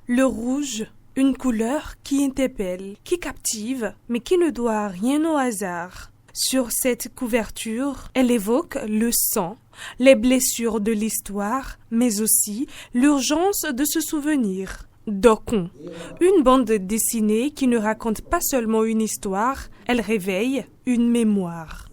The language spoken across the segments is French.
Le rouge, une couleur qui interpelle, qui captive, mais qui ne doit rien au hasard. Sur cette couverture, elle évoque le sang, les blessures de l'histoire, mais aussi l'urgence de se souvenir. Dokon, une bande dessinée qui ne raconte pas seulement une histoire, elle réveille une mémoire.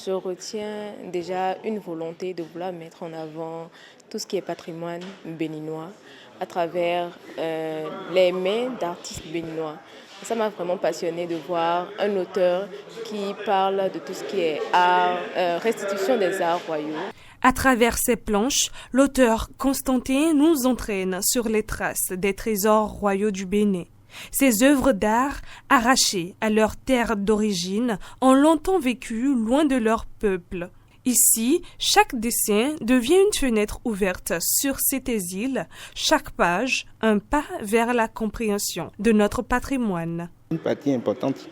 Je retiens déjà une volonté de vouloir mettre en avant tout ce qui est patrimoine béninois à travers les mains d'artistes béninois. Ça m'a vraiment passionnée de voir un auteur qui parle de tout ce qui est art, restitution des arts royaux. À travers ces planches, l'auteur Constantin nous entraîne sur les traces des trésors royaux du Bénin. Ces œuvres d'art, arrachées à leur terre d'origine, ont longtemps vécu loin de leur peuple. Ici, chaque dessin devient une fenêtre ouverte sur ces îles, chaque page un pas vers la compréhension de notre patrimoine. Une partie importante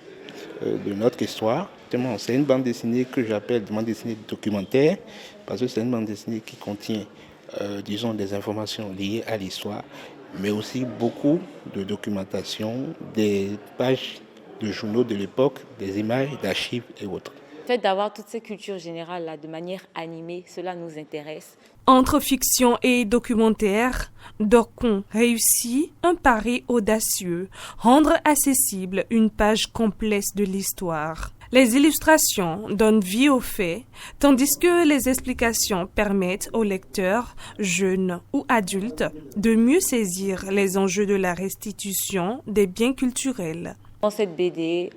de notre histoire, c'est une bande dessinée que j'appelle bande dessinée documentaire, parce que c'est une bande dessinée qui contient, des informations liées à l'histoire, mais aussi beaucoup de documentation, des pages de journaux de l'époque, des images d'archives et autres. Le fait d'avoir toutes ces cultures générales-là de manière animée, cela nous intéresse. Entre fiction et documentaire, Dokon réussit un pari audacieux, rendre accessible une page complexe de l'histoire. Les illustrations donnent vie aux faits, tandis que les explications permettent aux lecteurs, jeunes ou adultes, de mieux saisir les enjeux de la restitution des biens culturels. Dans cette BD,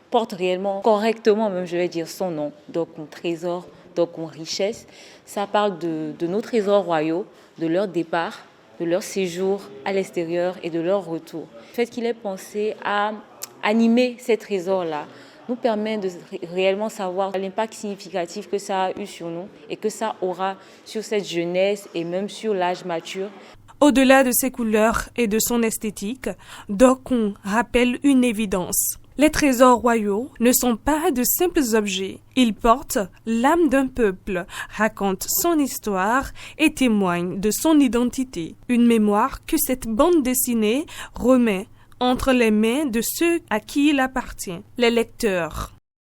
porte réellement, correctement même, je vais dire son nom, Dokon Trésor, Dokon Richesse. Ça parle de nos trésors royaux, de leur départ, de leur séjour à l'extérieur et de leur retour. Le fait qu'il ait pensé à animer ces trésors-là nous permet de réellement savoir l'impact significatif que ça a eu sur nous et que ça aura sur cette jeunesse et même sur l'âge mature. Au-delà de ses couleurs et de son esthétique, Dokon rappelle une évidence. Les trésors royaux ne sont pas de simples objets. Ils portent l'âme d'un peuple, racontent son histoire et témoignent de son identité. Une mémoire que cette bande dessinée remet entre les mains de ceux à qui il appartient, les lecteurs.